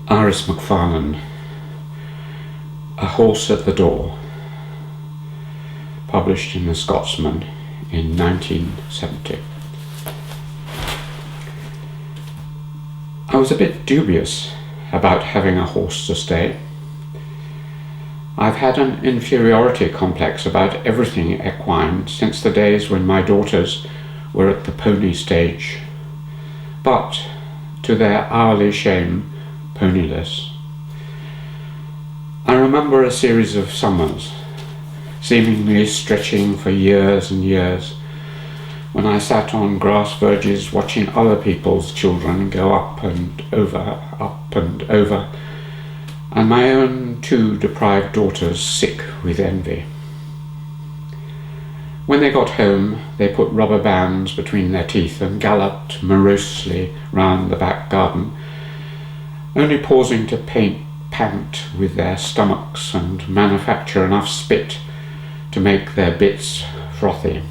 Alan Macfarlane, A Horse at the Door, published in the Scotsman in 1970. I was a bit dubious about having a horse to stay. I've had an inferiority complex about everything equine since the days when my daughters were at the pony stage, but, to their hourly shame, ponyless. I remember a series of summers, seemingly stretching for years and years, when I sat on grass verges watching other people's children go up and over, and my own two deprived daughters sick with envy. When they got home, they put rubber bands between their teeth and galloped morosely round the back garden, only pausing to pant with their stomachs and manufacture enough spit to make their bits frothy.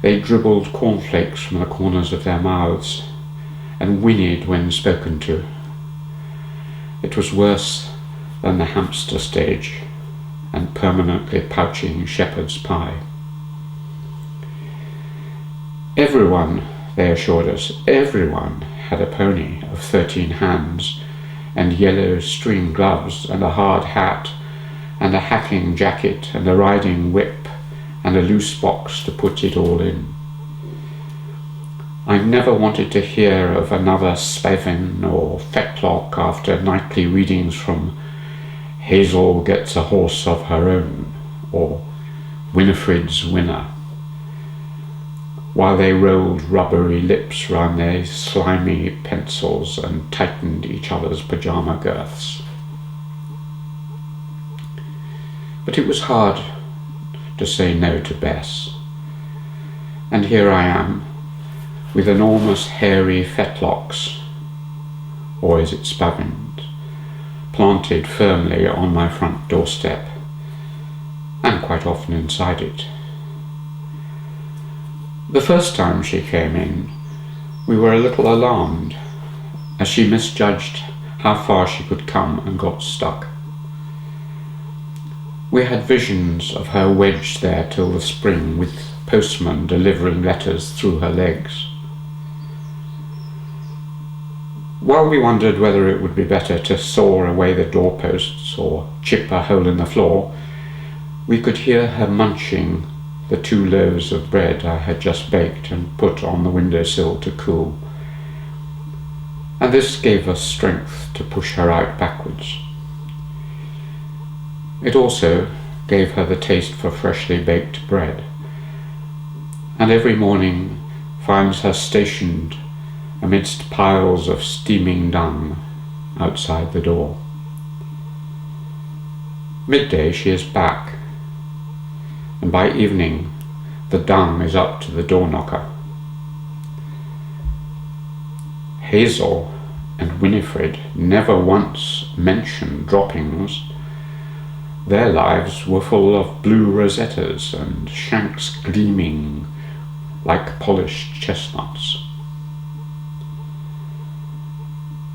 They dribbled cornflakes from the corners of their mouths and whinnied when spoken to. It was worse than the hamster stage and permanently pouching shepherd's pie. Everyone, they assured us, everyone had a pony of 13 hands and yellow string gloves and a hard hat and a hacking jacket and a riding whip and a loose box to put it all in. I never wanted to hear of another spavin or fetlock after nightly readings from Hazel Gets a Horse of Her Own or Winifred's Winner, while they rolled rubbery lips round their slimy pencils and tightened each other's pyjama girths. But it was hard to say no to Bess, and here I am, with enormous hairy fetlocks, or is it spavins, planted firmly on my front doorstep, and quite often inside it. The first time she came in, we were a little alarmed, as she misjudged how far she could come and got stuck. We had visions of her wedged there till the spring, with postmen delivering letters through her legs. While we wondered whether it would be better to saw away the doorposts or chip a hole in the floor, we could hear her munching the 2 loaves of bread I had just baked and put on the windowsill to cool, and this gave us strength to push her out backwards. It also gave her the taste for freshly baked bread, and every morning finds her stationed amidst piles of steaming dung outside the door. Midday she is back, and by evening the dung is up to the door knocker. Hazel and Winifred never once mentioned droppings. Their lives were full of blue rosettas and shanks gleaming like polished chestnuts.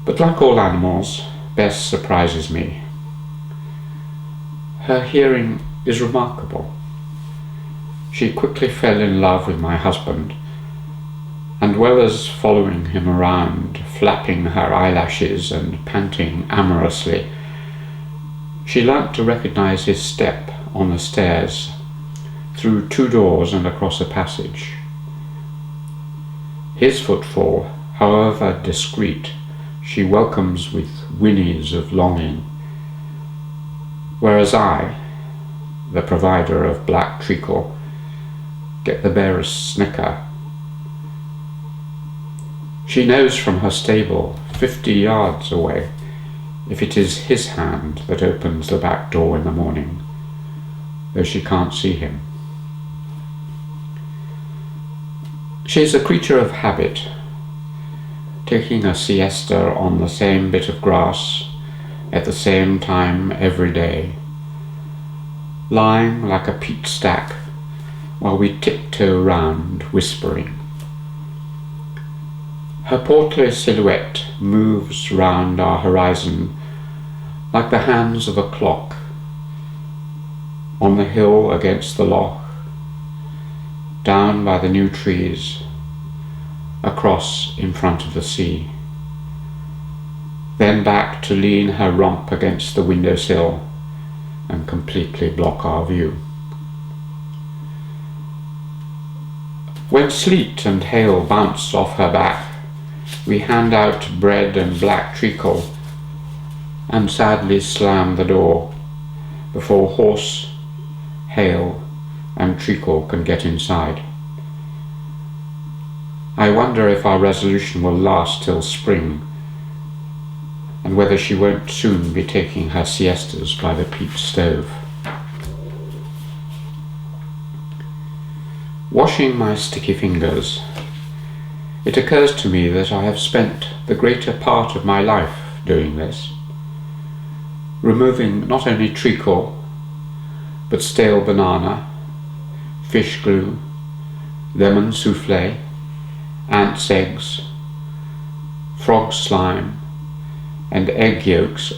But like all animals, Bess surprises me. Her hearing is remarkable. She quickly fell in love with my husband, and well as following him around, flapping her eyelashes and panting amorously, she learnt to recognize his step on the stairs, through 2 doors and across a passage. His footfall, however discreet, she welcomes with whinnies of longing, whereas I, the provider of black treacle, get the barest snicker. She knows from her stable 50 yards away if it is his hand that opens the back door in the morning, though she can't see him. She is a creature of habit, taking a siesta on the same bit of grass at the same time every day, lying like a peat stack while we tiptoe round whispering. Her portly silhouette moves round our horizon like the hands of a clock, on the hill against the loch, down by the new trees, across in front of the sea, then back to lean her rump against the windowsill and completely block our view. When sleet and hail bounce off her back, we hand out bread and black treacle and sadly slam the door before horse, hail and treacle can get inside. I wonder if our resolution will last till spring, and whether she won't soon be taking her siestas by the peat stove. Washing my sticky fingers, it occurs to me that I have spent the greater part of my life doing this, removing not only treacle, but stale banana, fish glue, lemon souffle, ants' eggs, frog slime, and egg yolks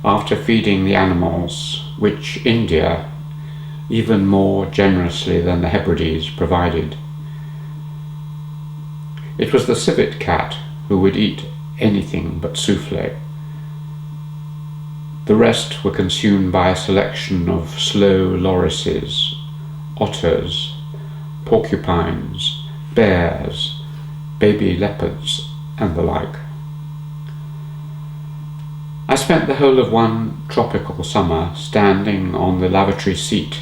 after feeding the animals which India, even more generously than the Hebrides, provided. It was the civet cat who would eat anything but souffle. The rest were consumed by a selection of slow lorises, otters, porcupines, bears, baby leopards, and the like. I spent the whole of one tropical summer standing on the lavatory seat,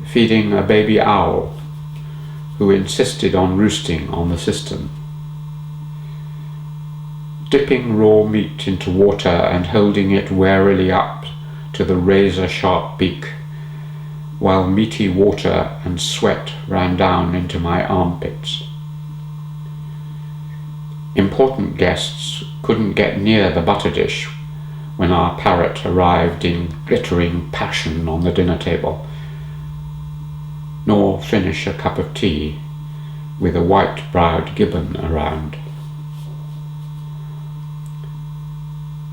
feeding a baby owl who insisted on roosting on the cistern. Dipping raw meat into water and holding it warily up to the razor-sharp beak, while meaty water and sweat ran down into my armpits. Important guests couldn't get near the butter dish when our parrot arrived in glittering passion on the dinner table, nor finish a cup of tea with a white-browed gibbon around.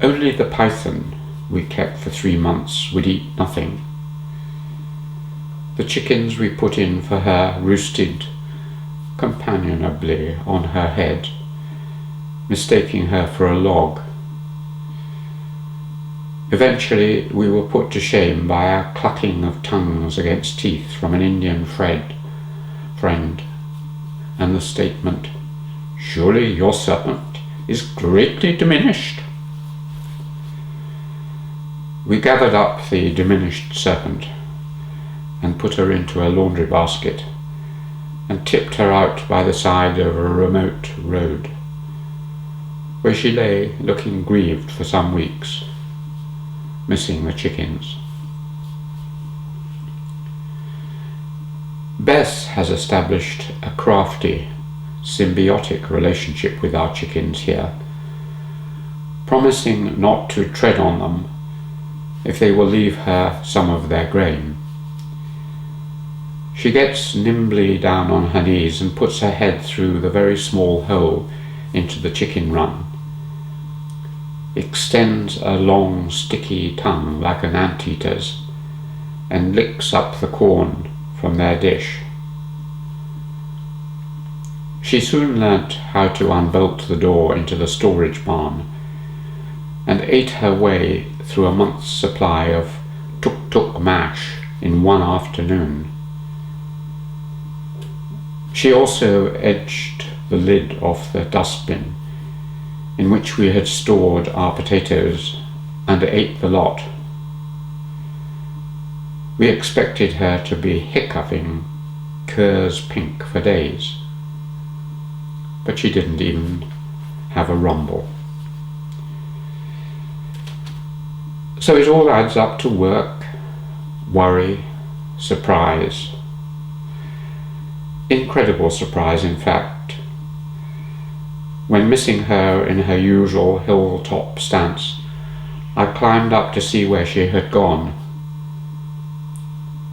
Only the python we kept for 3 months would eat nothing. The chickens we put in for her roosted companionably on her head, mistaking her for a log. Eventually we were put to shame by a clucking of tongues against teeth from an Indian friend, and the statement, "Surely your serpent is greatly diminished." We gathered up the diminished serpent and put her into a laundry basket and tipped her out by the side of a remote road, where she lay looking grieved for some weeks, missing the chickens. Bess has established a crafty, symbiotic relationship with our chickens here, promising not to tread on them if they will leave her some of their grain. She gets nimbly down on her knees and puts her head through the very small hole into the chicken run, extends a long sticky tongue like an anteater's, and licks up the corn from their dish. She soon learnt how to unbolt the door into the storage barn, and ate her way through a month's supply of tuk-tuk mash in one afternoon. She also edged the lid off the dustbin in which we had stored our potatoes and ate the lot. We expected her to be hiccoughing Kerr's pink for days, but she didn't even have a rumble. So it all adds up to work, worry, surprise. Incredible surprise, in fact, when missing her in her usual hilltop stance, I climbed up to see where she had gone,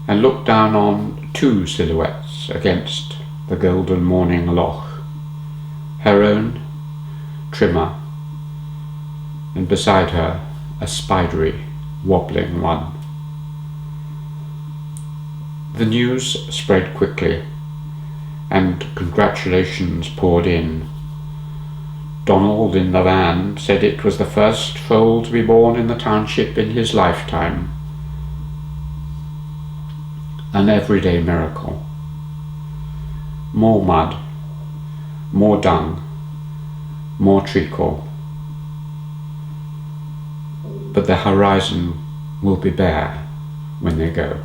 and looked down on 2 silhouettes against the golden morning loch, her own trimmer, and beside her a spidery, wobbling one. The news spread quickly, and congratulations poured in. Donald in the van said it was the first foal to be born in the township in his lifetime. An everyday miracle. More mud, more dung, more treacle. But the horizon will be bare when they go.